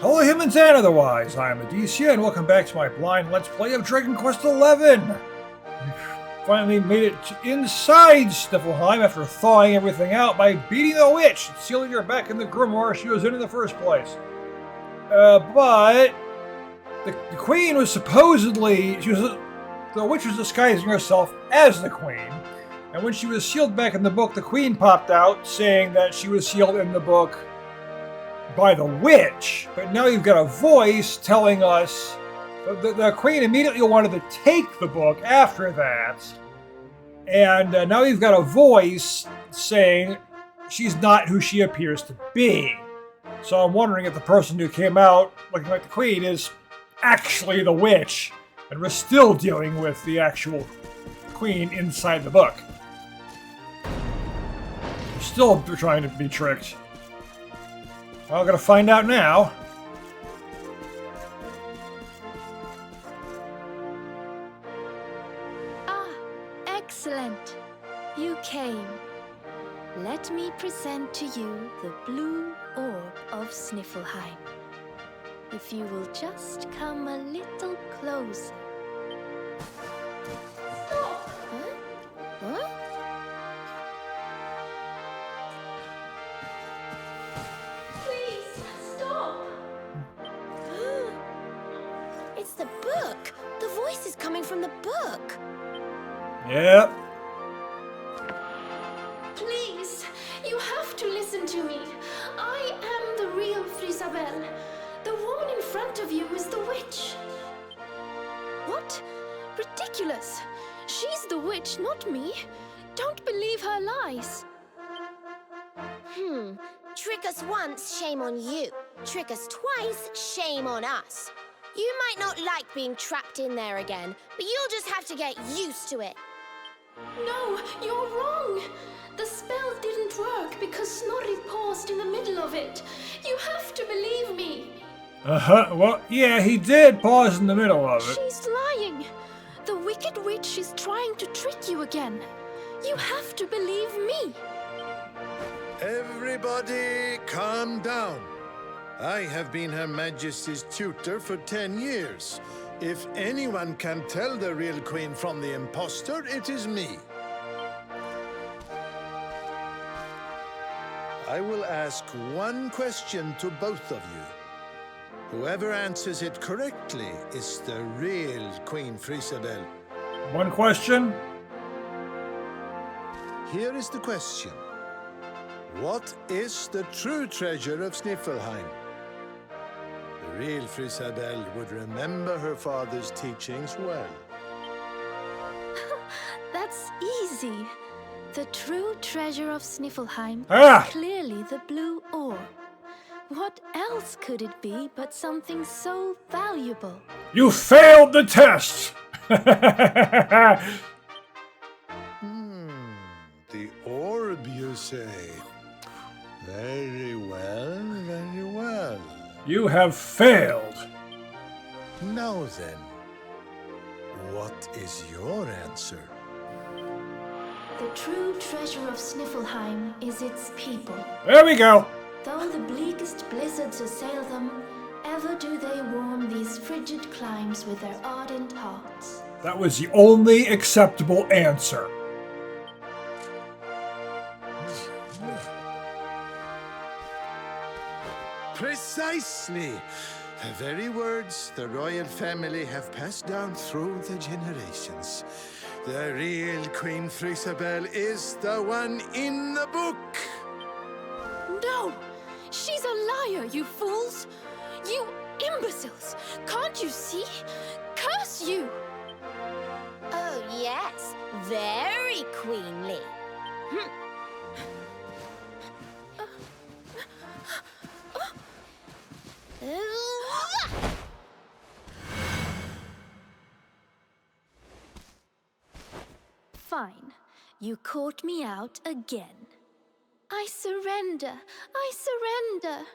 Hello humans and otherwise, I am Addie, and welcome back to my blind Let's Play of Dragon Quest XI! We finally made it inside Sniffelheim after thawing everything out by beating the witch and sealing her back in the grimoire she was in the first place. But the queen was supposedly... the witch was disguising herself as the queen, and when she was sealed back in the book, the queen popped out saying that she was sealed in the book by the witch, but now you've got a voice telling us the queen immediately wanted to take the book after that, and now you've got a voice saying she's not who she appears to be. So I'm wondering if the person who came out looking like the queen is actually the witch, and we're still dealing with the actual queen inside the book. We're still trying to be tricked. Well, I'm gonna find out now. Ah, excellent. You came. Let me present to you the blue orb of Sniffelheim. If you will just come a little closer. Stop! Huh? It's the book! The voice is coming from the book! Yep. Please, you have to listen to me. I am the real Frisabel. The woman in front of you is the witch. What? Ridiculous! She's the witch, not me. Don't believe her lies. Trick us once, shame on you. Trick us twice, shame on us. You might not like being trapped in there again, but you'll just have to get used to it. No, you're wrong. The spell didn't work because Snorri paused in the middle of it. You have to believe me. Well, yeah, he did pause in the middle of it. She's lying. The wicked witch is trying to trick you again. You have to believe me. Everybody, calm down. I have been Her Majesty's tutor for 10 years. If anyone can tell the real queen from the impostor, it is me. I will ask one question to both of you. Whoever answers it correctly is the real Queen Frisabel. One question? Here is the question. What is the true treasure of Sniffelheim? The real Frisabel would remember her father's teachings well. That's easy. The true treasure of Sniffelheim Ah! is clearly the blue orb. What else could it be but something so valuable? You failed the test! The orb, you say? Very well, very well. You have failed. Now then, what is your answer? The true treasure of Sniffelheim is its people. There we go. Though the bleakest blizzards assail them, ever do they warm these frigid climes with their ardent hearts. That was the only acceptable answer. Precisely! The very words the royal family have passed down through the generations. The real Queen Frisabel is the one in the book! No! She's a liar, you fools! You imbeciles! Can't you see? Curse you! Oh yes, very queenly. Fine. You caught me out again. I surrender. I surrender.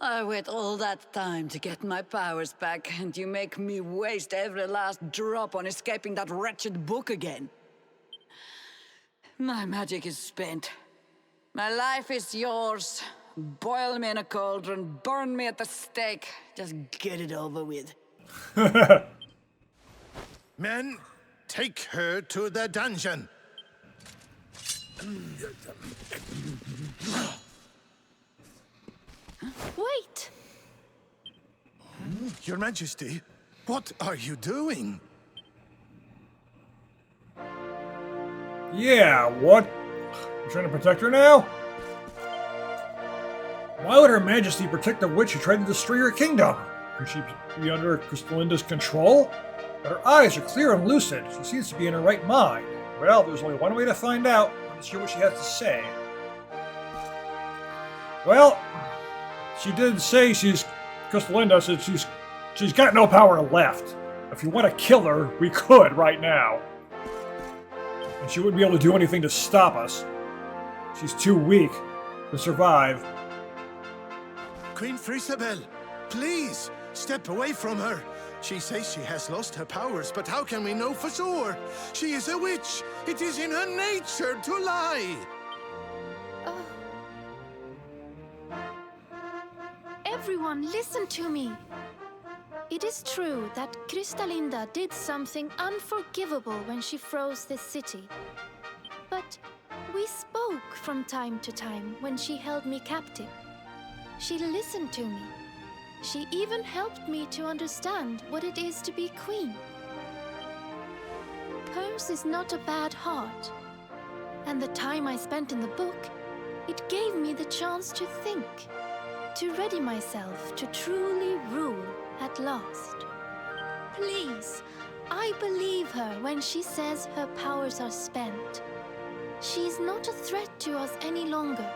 I wait all that time to get my powers back, and you make me waste every last drop on escaping that wretched book again. My magic is spent. My life is yours. Boil me in a cauldron, burn me at the stake. Just get it over with. Men, take her to the dungeon. Wait! Your Majesty, what are you doing? Yeah, what? You trying to protect her now? Why would Her Majesty protect the witch who tried to destroy her kingdom? Could she be under Crystalinda's control? But her eyes are clear and lucid. She seems to be in her right mind. Well, there's only one way to find out. Let's hear what she has to say. Well, she did say Crystalinda said she's got no power left. If you want to kill her, we could right now. And she wouldn't be able to do anything to stop us. She's too weak to survive. Queen Frisabel, please, step away from her. She says she has lost her powers, but how can we know for sure? She is a witch. It is in her nature to lie. Oh. Everyone, listen to me. It is true that Crystalinda did something unforgivable when she froze this city. But we spoke from time to time when she held me captive. She listened to me. She even helped me to understand what it is to be queen. Hers is not a bad heart. And the time I spent in the book, it gave me the chance to think, to ready myself to truly rule at last. Please, I believe her when she says her powers are spent. She's not a threat to us any longer.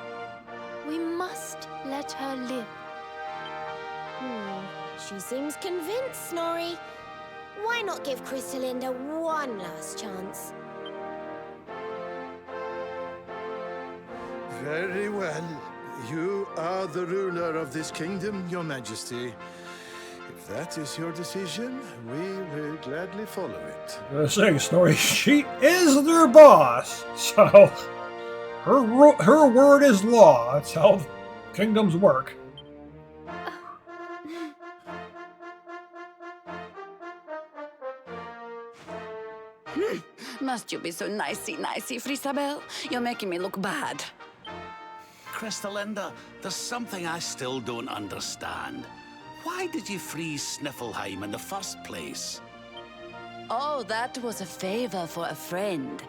We must let her live. She seems convinced, Snorri. Why not give Crystalinda one last chance? Very well. You are the ruler of this kingdom, Your Majesty. If that is your decision, we will gladly follow it. I was saying, Snorri, she is their boss, so her word is law. That's how kingdoms work. Must you be so nicey, Frisabel? You're making me look bad. Crystalinda, there's something I still don't understand. Why did you freeze Sniffleheim in the first place? Oh, that was a favor for a friend.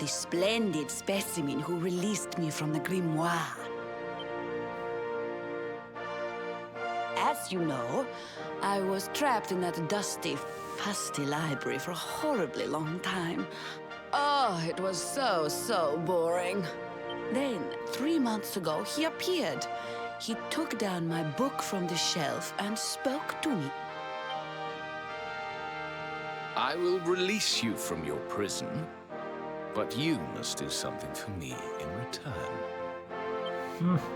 The splendid specimen who released me from the grimoire. As you know, I was trapped in that dusty, fusty library for a horribly long time. Oh, it was so boring. Then, 3 months ago, he appeared. He took down my book from the shelf and spoke to me. I will release you from your prison, but you must do something for me in return.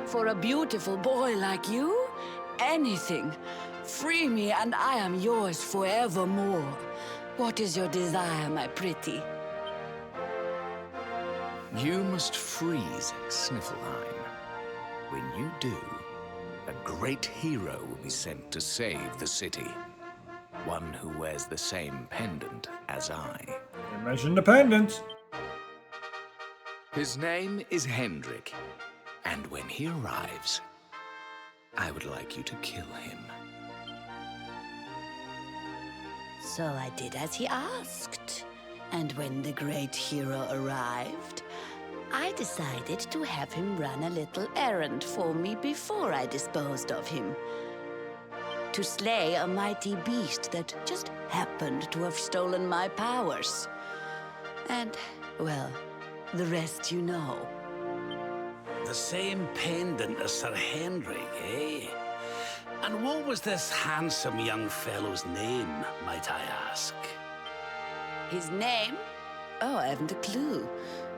For a beautiful boy like you, anything. Free me and I am yours forevermore. What is your desire, my pretty? You must freeze Sniffleheim. When you do, a great hero will be sent to save the city. One who wears the same pendant as I. You mentioned independence. His name is Hendrik, and when he arrives, I would like you to kill him. So I did as he asked. And when the great hero arrived, I decided to have him run a little errand for me before I disposed of him. To slay a mighty beast that just happened to have stolen my powers. And, well, the rest you know. The same pendant as Sir Henrik, eh? And what was this handsome young fellow's name, might I ask? His name? Oh, I haven't a clue.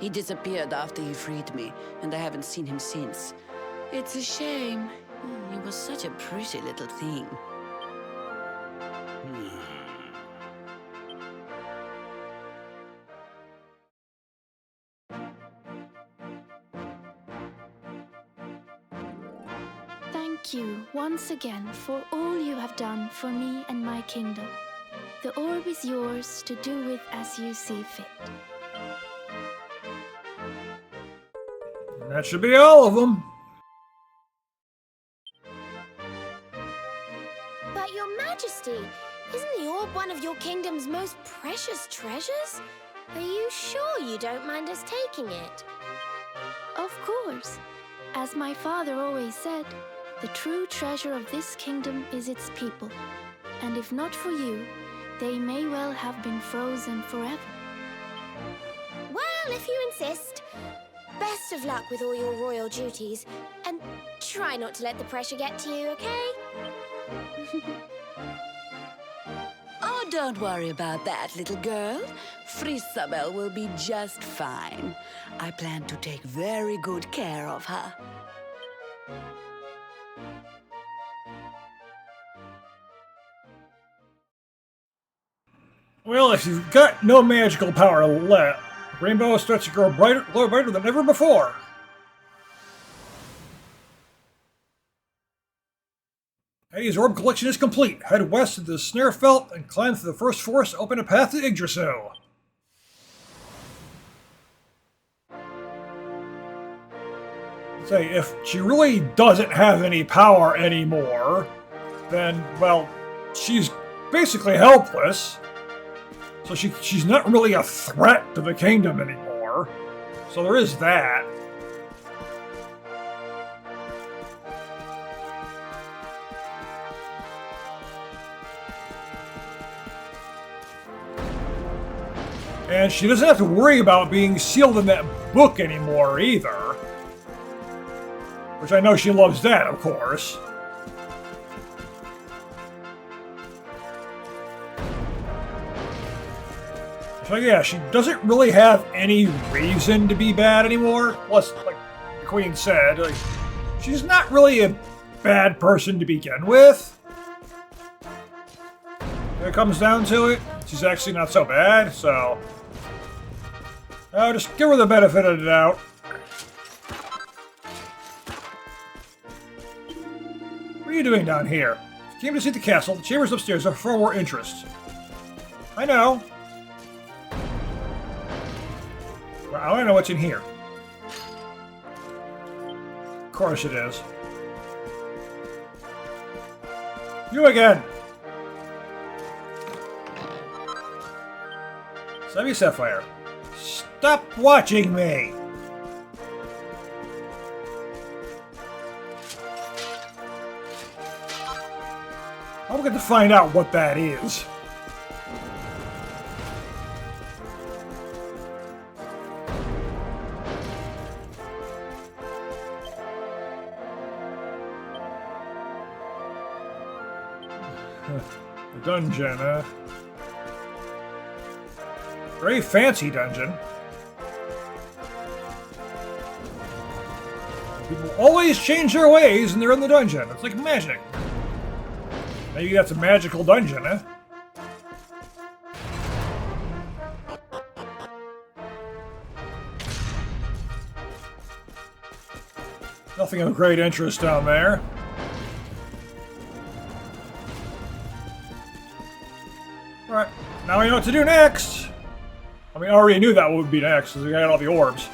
He disappeared after he freed me, and I haven't seen him since. It's a shame. You were such a pretty little thing. Thank you once again for all you have done for me and my kingdom. The orb is yours to do with as you see fit. That should be all of them. But your majesty, isn't the orb one of your kingdom's most precious treasures? Are you sure you don't mind us taking it? Of course. As my father always said, the true treasure of this kingdom is its people. And if not for you, they may well have been frozen forever. Well, if you insist. Best of luck with all your royal duties. And try not to let the pressure get to you, okay? Oh, don't worry about that, little girl. Frisabel will be just fine. I plan to take very good care of her. Well, if you've got no magical power left, Rainbow starts to glow brighter than ever before. Addie's orb collection is complete. Head west to the Snarefelt and climb through the first forest to open a path to Yggdrasil. Say, if she really doesn't have any power anymore, then, well, she's basically helpless. So she's not really a threat to the kingdom anymore. So there is that. And she doesn't have to worry about being sealed in that book anymore either. Which I know she loves that, of course. So yeah, she doesn't really have any reason to be bad anymore. Plus, like the Queen said, like, she's not really a bad person to begin with. When it comes down to it, she's actually not so bad, so... just give her the benefit of the doubt. What are you doing down here? If you came to see the castle, the chambers upstairs are of far more interest. I know. Well, I want to know what's in here. Of course it is. You again! Savvy Sapphire. Stop watching me! I'm going to find out what that is. The dungeon, very fancy dungeon. People always change their ways when they're in the dungeon. It's like magic. Maybe that's a magical dungeon, eh? Nothing of great interest down there. Alright, now we know what to do next! I mean, I already knew that would be next, because we got all the orbs.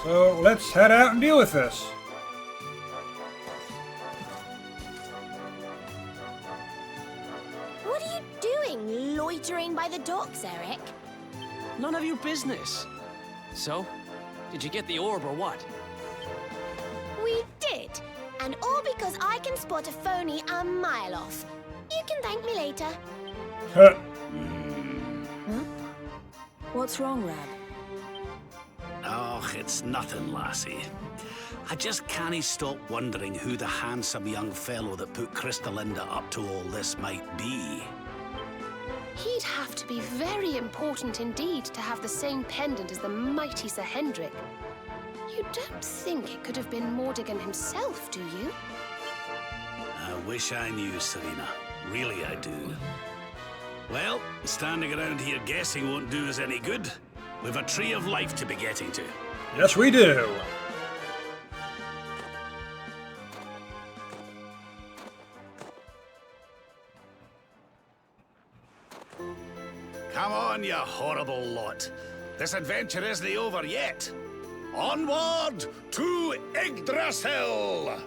So, let's head out and deal with this. What are you doing, loitering by the docks, Eric? None of your business. So, did you get the orb or what? We did. And all because I can spot a phony a mile off. You can thank me later. Huh? What's wrong, Rab? Oh, it's nothing, lassie. I just can't stop wondering who the handsome young fellow that put Crystalinda up to all this might be. He'd have to be very important indeed to have the same pendant as the mighty Sir Hendrik. You don't think it could have been Mordigan himself, do you? I wish I knew, Serena. Really, I do. Well, standing around here guessing won't do us any good. We've a tree of life to be getting to. Yes, we do. Come on, you horrible lot. This adventure isn't over yet. Onward to Yggdrasil!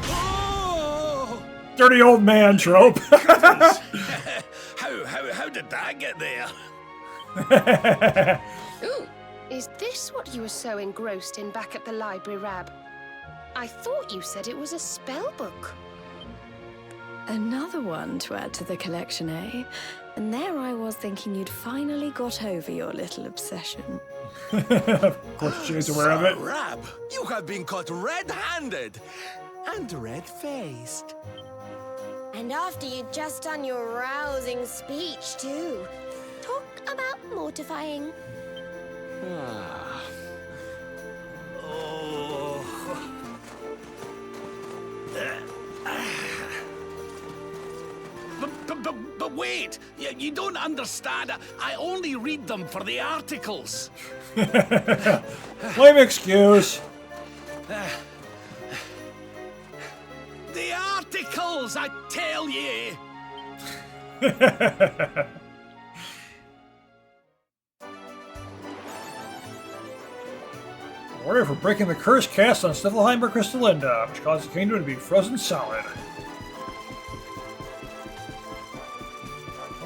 Oh! Dirty old man trope. How did that get there? Ooh, is this what you were so engrossed in back at the library, Rab? I thought you said it was a spell book. Another one to add to the collection, eh? And there I was thinking you'd finally got over your little obsession. Of course, she's aware of it. Rab, you have been caught red-handed and red-faced. And after you'd just done your rousing speech, too. Talk about mortifying. Oh. But wait! You don't understand. I only read them for the articles. Lame excuse. The articles, I tell ye! Warrior for breaking the curse cast on Sniffleheim by Crystalinda, which caused the kingdom to be frozen solid.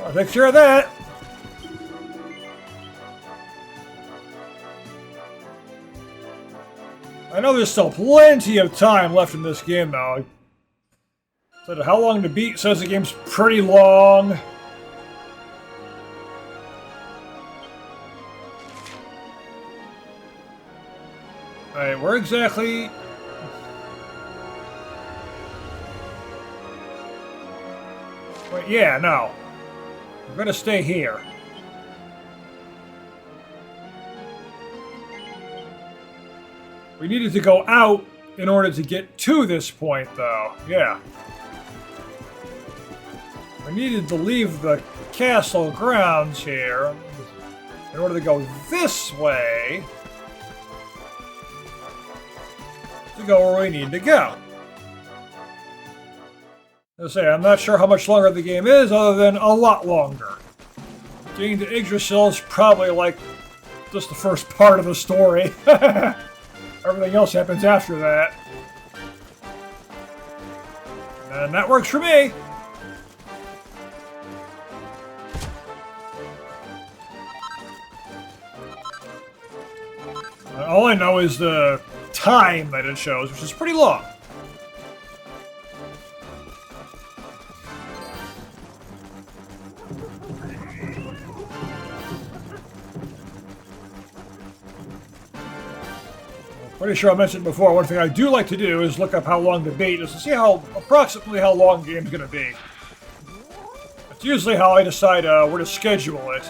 I'll take care of that. I know there's still plenty of time left in this game, though. So how long to beat says the game's pretty long. Alright, where exactly... Wait, yeah, no. We're gonna stay here. We needed to go out in order to get to this point, though. Yeah. We needed to leave the castle grounds here in order to go this way to go where we need to go. As I say, I'm not sure how much longer the game is, other than a lot longer. Getting to Yggdrasil is probably like just the first part of the story. Everything else happens after that. And that works for me. All I know is the time that it shows, which is pretty long. Pretty sure I mentioned before, one thing I do like to do is look up how long to beat, just to see approximately how long the game's going to be. It's usually how I decide where to schedule it.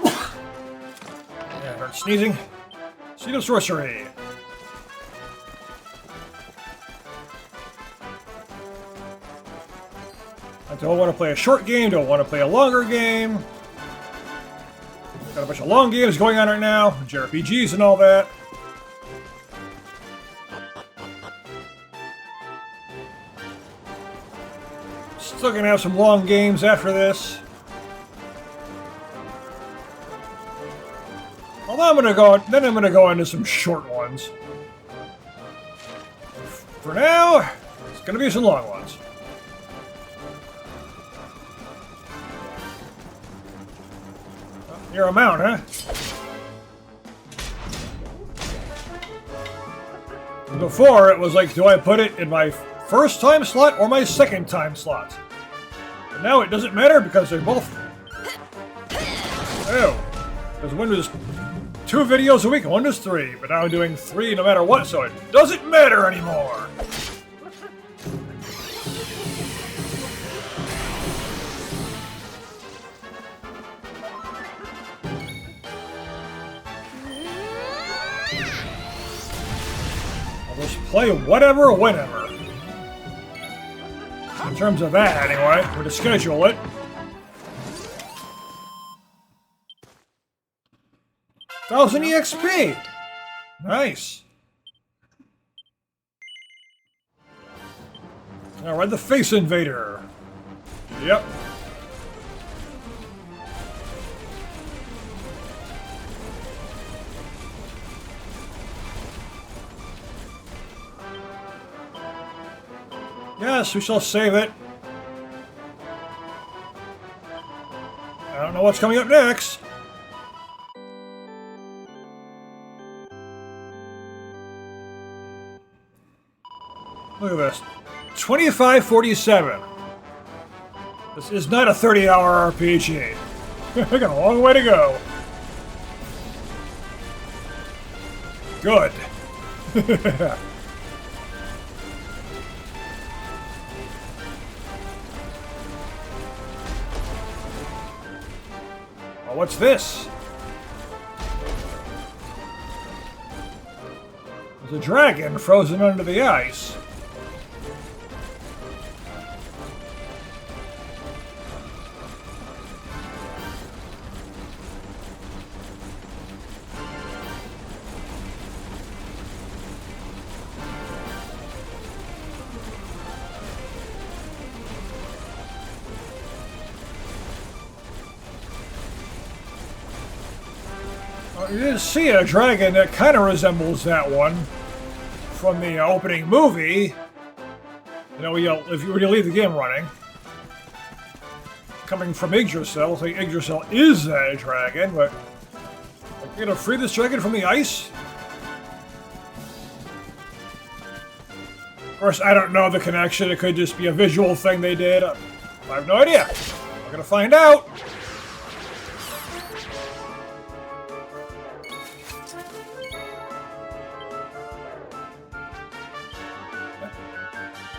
Yeah, start sneezing. Seed of Sorcery. I don't want to play a short game, don't want to play a longer game. Got a bunch of long games going on right now, JRPGs and all that. Still gonna have some long games after this. Although I'm gonna go into some short ones. For now, it's gonna be some long ones. Near a mount, huh? Before, it was like, do I put it in my first time slot or my second time slot? Now it doesn't matter because they're both... Oh. Because one does 2 videos a week and one does 3. But now I'm doing 3 no matter what, so it doesn't matter anymore. I'll just play whatever, whenever. In terms of that, anyway, we're to schedule it. 1000 EXP! Nice. Alright, the Face Invader. Yep. Yes, we shall save it. I don't know what's coming up next. Look at this. 2547. This is not a 30-hour RPG. I got a long way to go. Good. Well, what's this? There's a dragon frozen under the ice. You did see a dragon that kind of resembles that one from the opening movie. You know, when you leave the game running. Coming from Yggdrasil, I think Yggdrasil is a dragon, but you're gonna free this dragon from the ice? Of course, I don't know the connection. It could just be a visual thing they did. I have no idea. We're gonna find out.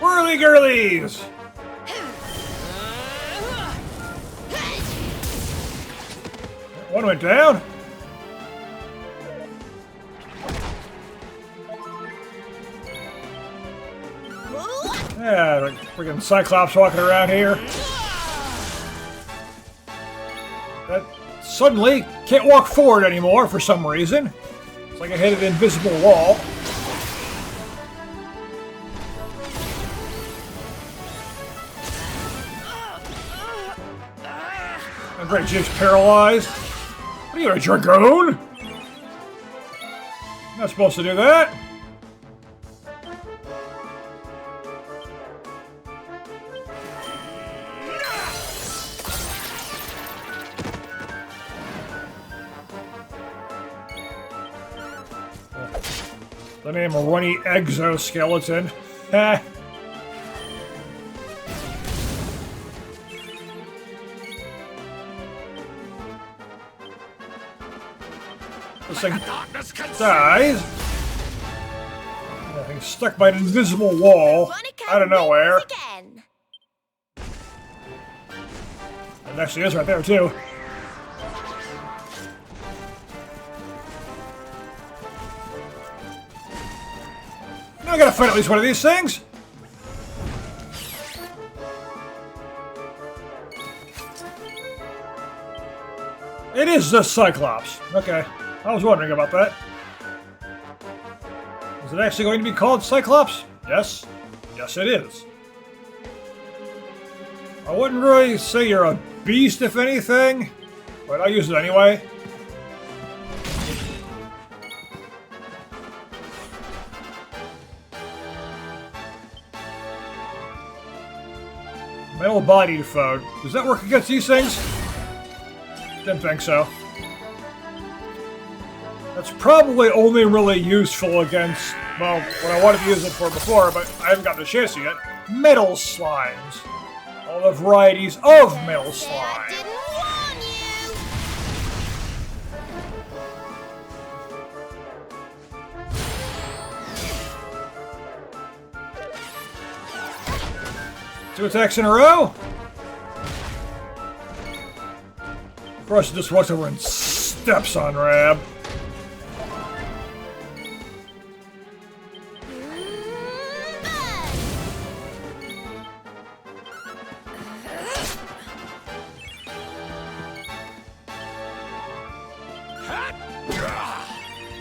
Whirly girlies! One went down. Yeah, like freaking Cyclops walking around here. That suddenly can't walk forward anymore for some reason. It's like I hit an invisible wall. Great, Jake's paralyzed. What are you, a dragoon? Not supposed to do that. The name of Runny Exoskeleton. Heh. This thing dies. That thing's stuck by an invisible wall out of nowhere. It actually is right there, too. Now I gotta fight at least one of these things. It is the Cyclops. Okay. I was wondering about that. Is it actually going to be called Cyclops? Yes. Yes, it is. I wouldn't really say you're a beast, if anything, but I'll use it anyway. Metal-bodied foe. Does that work against these things? Didn't think so. That's probably only really useful against, well, what I wanted to use it for before, but I haven't gotten the chance yet. Metal slimes. all the varieties of metal slime. I didn't warn you! 2 attacks in a row. Of course, it just walks over and steps on Rab.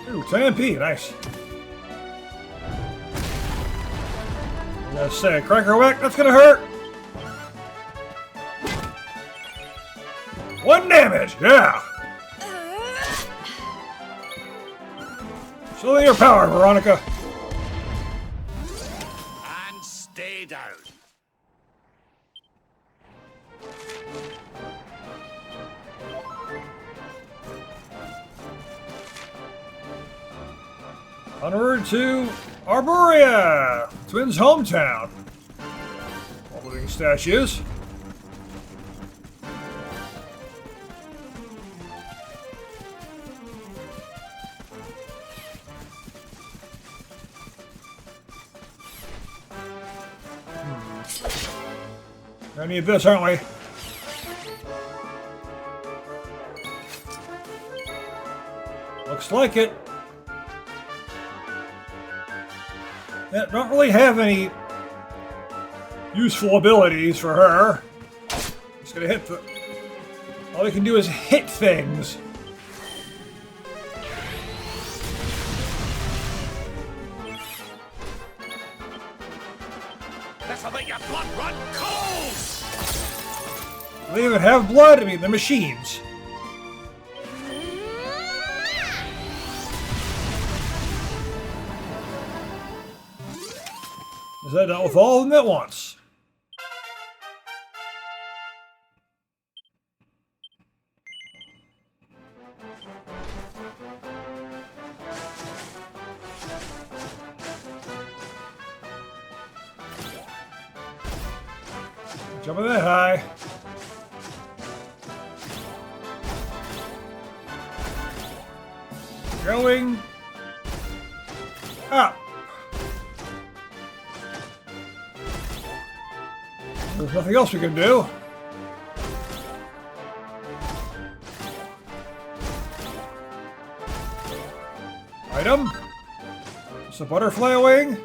Ooh, 10 MP, nice. I'm gonna say, Cracker Whack, that's gonna hurt! 1 damage, yeah! Show me your power, Veronica! And stay down. Onward to Arboria, Twins' hometown. All living statues. Gonna need this, aren't we? Looks like it. Yeah, don't really have any useful abilities for her. Just gonna hit the... All we can do is hit things. This'll make your blood run cold! Do they even have blood? I mean, they're machines. Is that dealt with all of them at once? Jumping that high. Going up. There's nothing else we can do. Item. It's a butterfly wing.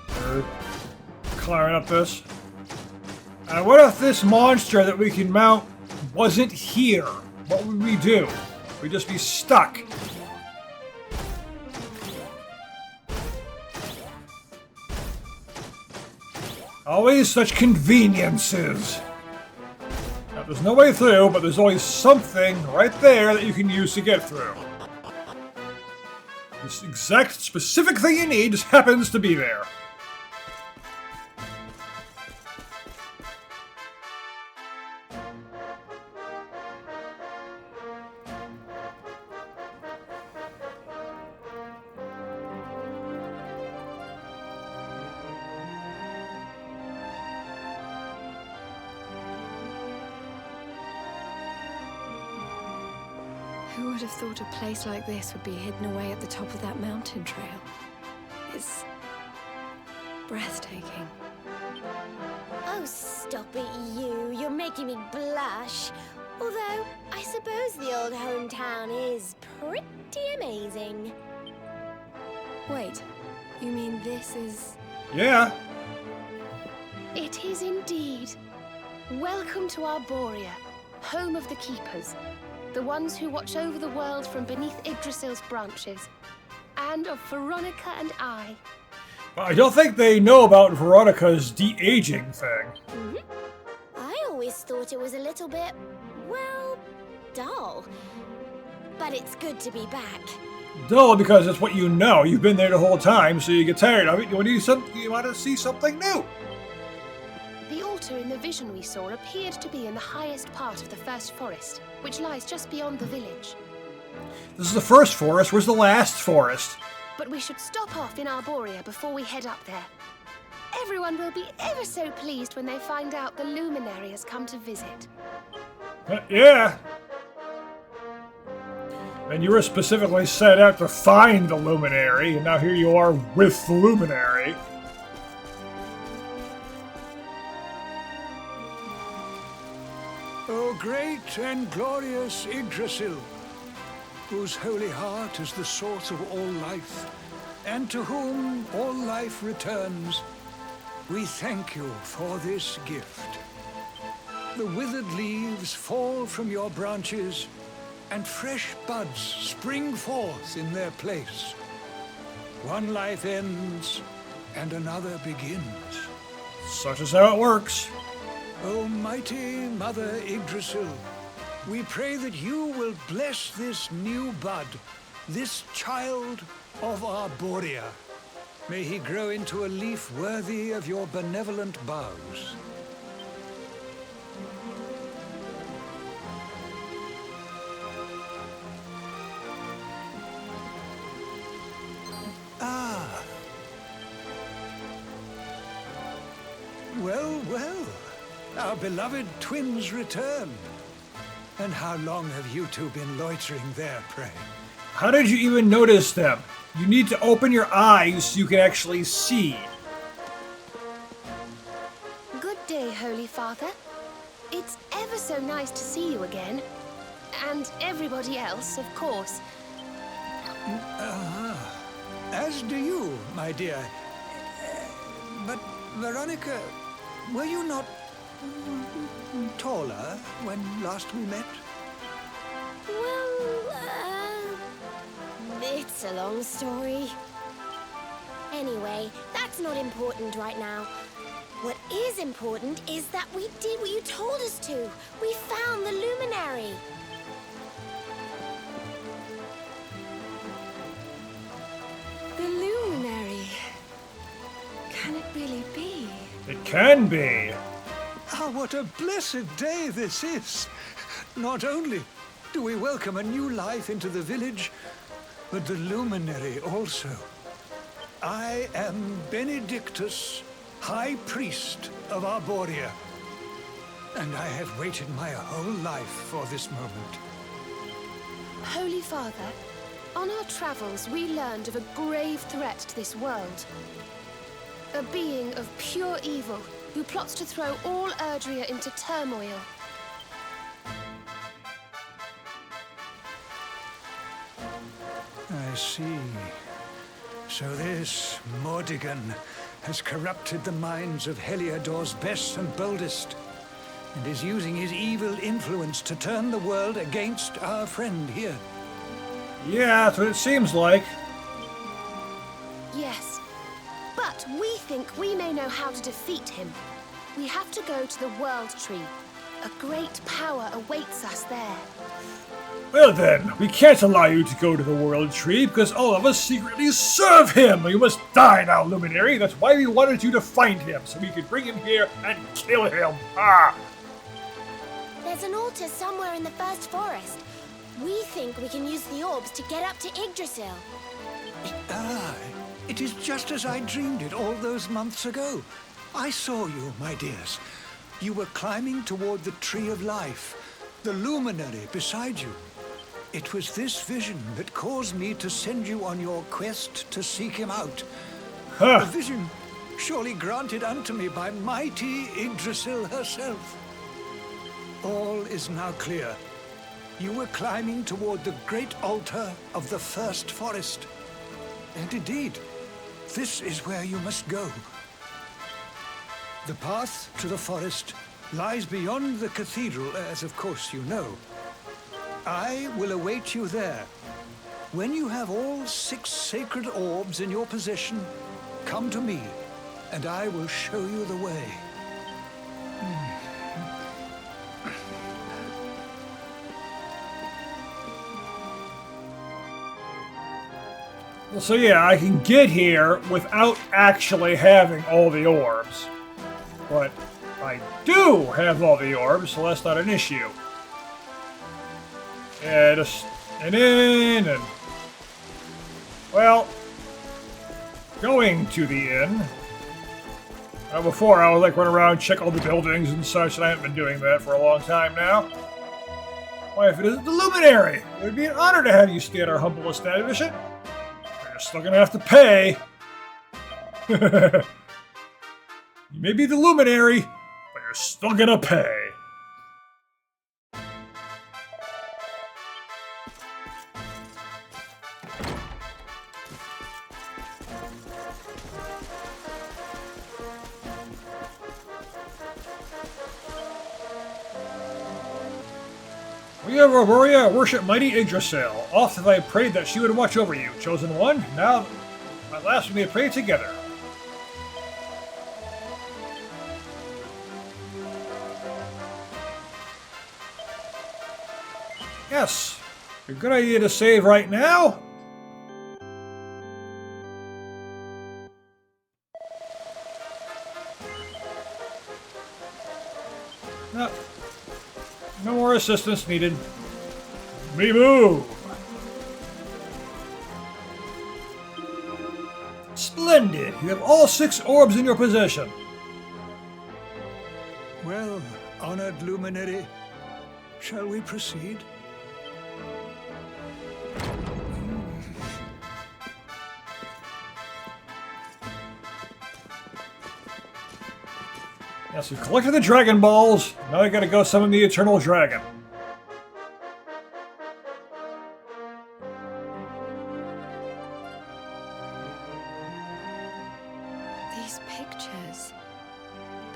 We're climbing up this. And what if this monster that we can mount wasn't here? What would we do? We'd just be stuck. Always such conveniences. Now, there's no way through, but there's always something right there that you can use to get through. This exact specific thing you need just happens to be there. Who would have thought a place like this would be hidden away at the top of that mountain trail? It's breathtaking. Oh, stop it, you. You're making me blush. Although, I suppose the old hometown is pretty amazing. Wait, you mean this is... Yeah. It is indeed. Welcome to Arboria, home of the Keepers, the ones who watch over the world from beneath Yggdrasil's branches, and of Veronica and I. I don't think they know about Veronica's de-aging thing. Mm-hmm. I always thought it was a little bit, well, dull. But it's good to be back. Dull because it's what you know. You've been there the whole time, so you get tired of it. You want to see something new. The altar in the vision we saw appeared to be in the highest part of the first forest, which lies just beyond the village. This is the first forest. Where's the last forest? but we should stop off in Arboria before we head up there. Everyone will be ever so pleased when they find out the luminary has come to visit. Yeah. And you were specifically set out to find the luminary, and now here you are with the luminary. O great and glorious Yggdrasil, whose holy heart is the source of all life, and to whom all life returns, we thank you for this gift. The withered leaves fall from your branches, and fresh buds spring forth in their place. One life ends, and another begins. Such is how it works. O mighty Mother Yggdrasil, we pray that you will bless this new bud, this child of Arboria. May he grow into a leaf worthy of your benevolent boughs. Ah. Well, well. Our beloved twins return. And how long have you two been loitering there, pray? How did you even notice them? You need to open your eyes so you can actually see. Good day, Holy Father. It's ever so nice to see you again. And everybody else, of course. As do you, my dear. But, Veronica, were you not taller when last we met? Well, it's a long story. Anyway, that's not important right now. What is important is that we did what you told us to. We found the luminary. The luminary. Can it really be? It can be. Ah, what a blessed day this is! Not only do we welcome a new life into the village, but the luminary also. I am Benedictus, High Priest of Arboria, and I have waited my whole life for this moment. Holy Father, on our travels we learned of a grave threat to this world. A being of pure evil who plots to throw all Erdria into turmoil. I see. So this Mordigan has corrupted the minds of Heliodor's best and boldest, and is using his evil influence to turn the world against our friend here. Yeah, that's what it seems like. Yes, but we think we may know how to defeat him. We have to go to the World Tree. A great power awaits us there. Well then, we can't allow you to go to the World Tree because all of us secretly serve him. You must die now, Luminary. That's why we wanted you to find him, so we could bring him here and kill him. Ah! There's an altar somewhere in the first forest. We think we can use the orbs to get up to Yggdrasil. It is just as I dreamed it all those months ago. I saw you, my dears. You were climbing toward the Tree of Life, the luminary beside you. It was this vision that caused me to send you on your quest to seek him out. Huh. A vision surely granted unto me by mighty Yggdrasil herself. All is now clear. You were climbing toward the great altar of the first forest. And indeed, this is where you must go. The path to the forest lies beyond the cathedral, as of course you know. I will await you there. When you have all 6 sacred orbs in your possession, come to me, and I will show you the way. So yeah, I can get here without actually having all the orbs. But I do have all the orbs, so that's not an issue. Yeah, just and in and well, going to the inn. Before, I would like run around, check all the buildings and such, and I haven't been doing that for a long time now. Why, if it isn't the Luminary, it would be an honor to have you stay at our humble establishment. You're still gonna have to pay. You may be the Luminary, but you're still gonna pay. We of Arboria worship mighty Yggdrasil. Oft have I prayed that she would watch over you, chosen one. Now, at last we may pray together. Yes, a good idea to save right now. No more assistance needed. We move! Splendid! You have all 6 orbs in your possession. Well, honored luminary, shall we proceed? Yes, we've collected the Dragon Balls. Now I gotta go summon the Eternal Dragon. These pictures,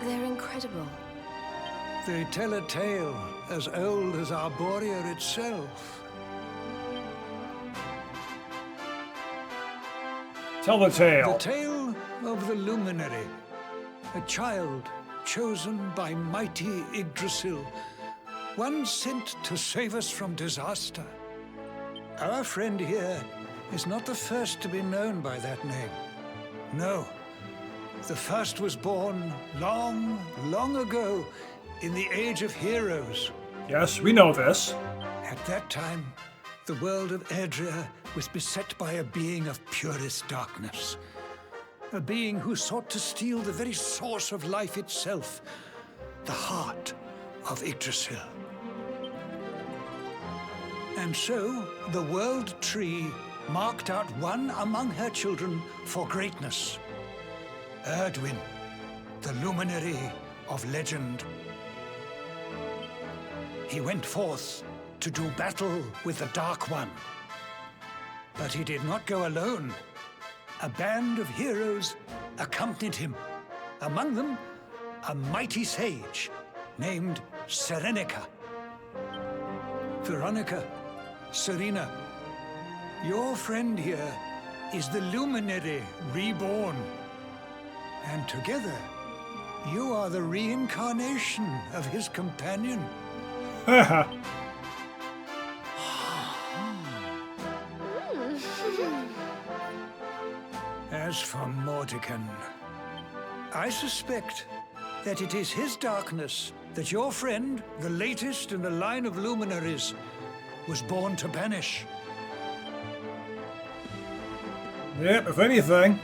they're incredible. They tell a tale as old as Arboria itself. Tell the tale. The tale of the luminary, a child chosen by mighty Yggdrasil, one sent to save us from disaster. Our friend here is not the first to be known by that name. No, the first was born long, long ago in the Age of Heroes. Yes, we know this. At that time, the world of Erdrea was beset by a being of purest darkness. A being who sought to steal the very source of life itself, the heart of Yggdrasil. And so, the World Tree marked out one among her children for greatness. Erdwin, the luminary of legend. He went forth to do battle with the Dark One. But he did not go alone. A band of heroes accompanied him. Among them, a mighty sage named Serenica. Veronica, Serena, your friend here is the luminary reborn. And together, you are the reincarnation of his companion. As for Mordekan, I suspect that it is his darkness that your friend, the latest in the line of luminaries, was born to banish. Yep, if anything.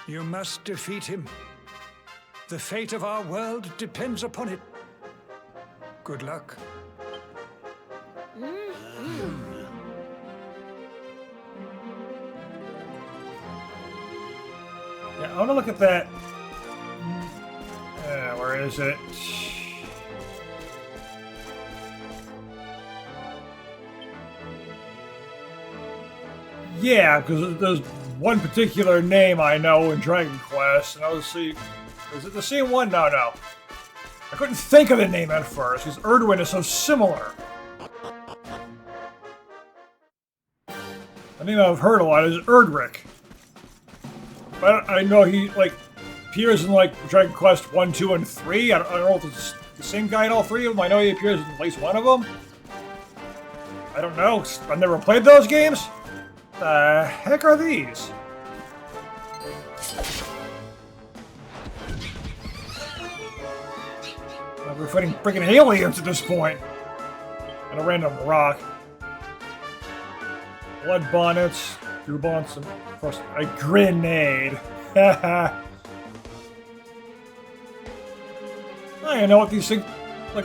You must defeat him. The fate of our world depends upon it. Good luck. Yeah, I want to look at that. Where is it? Yeah, because there's one particular name I know in Dragon Quest, and I was see, is it the same one? No. I couldn't think of the name at first, because Erdwin is so similar. The name I've heard a lot is Erdrick. But I know he, like, appears in, like, Dragon Quest 1, 2, and 3. I don't know if it's the same guy in all 3 of them. I know he appears in at least one of them. I don't know, 'cause I've never played those games. The heck are these? We're fighting freaking aliens at this point. And a random rock. Blood bonnets, drew bonnets, and of course a grenade. I don't know what these things like.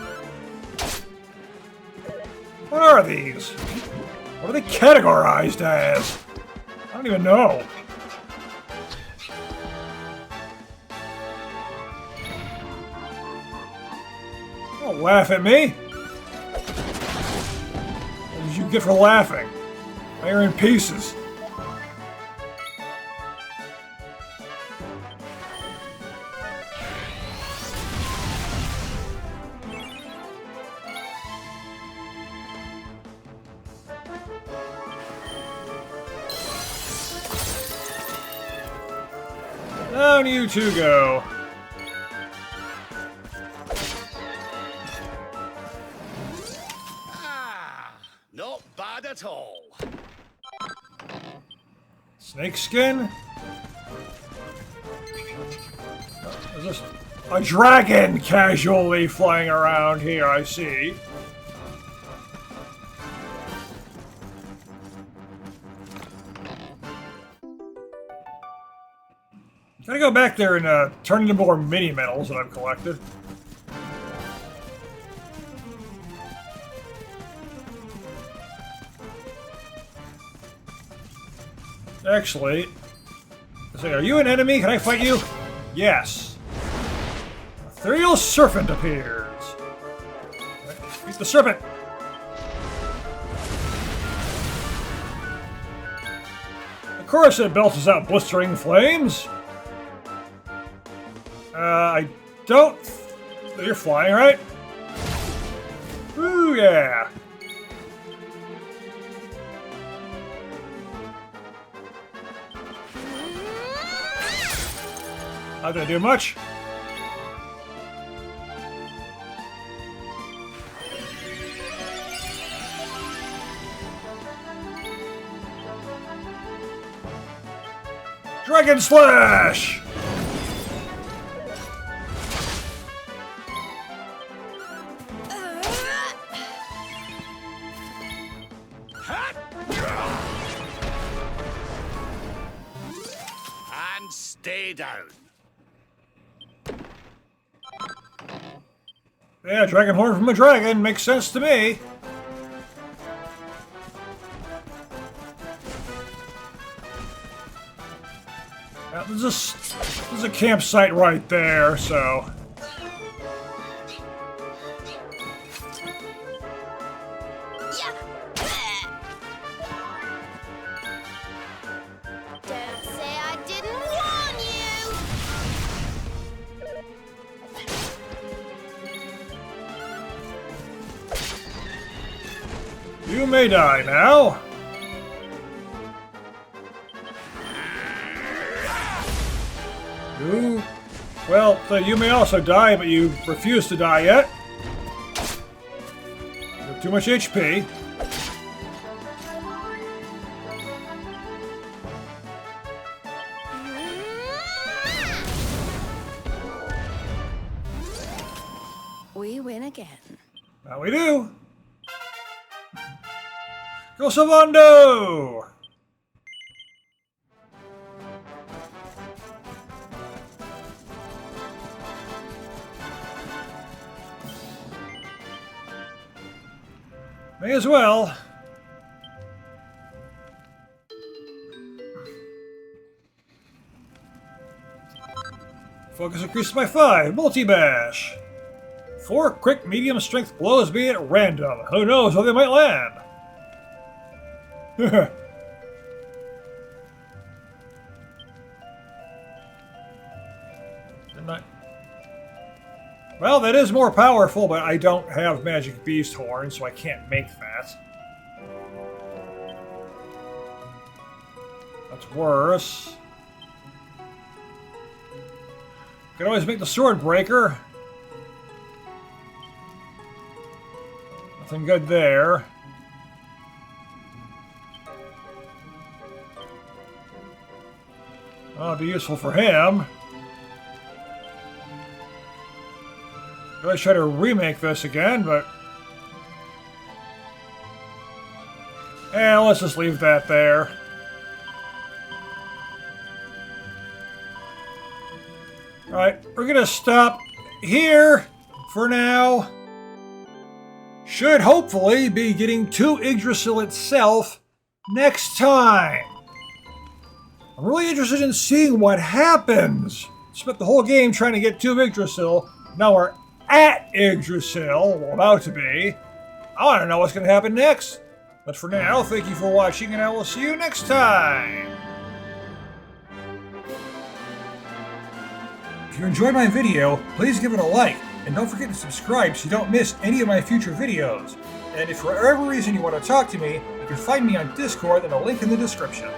What are these? What are they categorized as? I don't even know. Don't laugh at me. What did you get for laughing? They're in pieces. Down you two go. Not bad at all. Snakeskin? Is this a dragon casually flying around here, I see. Gotta go back there and turn into more mini medals that I've collected. Actually, say, are you an enemy? Can I fight you? Yes. Ethereal Serpent appears. Beat the serpent. Of course it belches out blistering flames. I don't... You're flying, right? Ooh, yeah. Not gonna do much. Dragon Slash! And stay down. Yeah, dragon horn from a dragon makes sense to me. This is a campsite right there, so. Don't say I didn't warn you! You may die now. Ooh. Well, so you may also die, but you refuse to die yet. You have too much HP. We win again. Now we do. Go Salvando! May as well. Focus increases by 5. Multi-bash. 4 quick medium strength blows be at random. Who knows where they might land? Didn't I? Well, that is more powerful, but I don't have Magic Beast Horn, so I can't make that. That's worse. Can always make the Sword Breaker. Nothing good there. Well, it'd be useful for him. Could always try to remake this again, but And let's just leave that there. Alright, we're gonna stop here for now. Should hopefully be getting to Yggdrasil itself next time. I'm really interested in seeing what happens. Spent the whole game trying to get to Yggdrasil. Now we're at Yggdrasil, well, about to be. I want to know what's going to happen next. But for now, thank you for watching, and I will see you next time. If you enjoyed my video, please give it a like, and don't forget to subscribe so you don't miss any of my future videos. And if for whatever reason you want to talk to me, you can find me on Discord and a link in the description.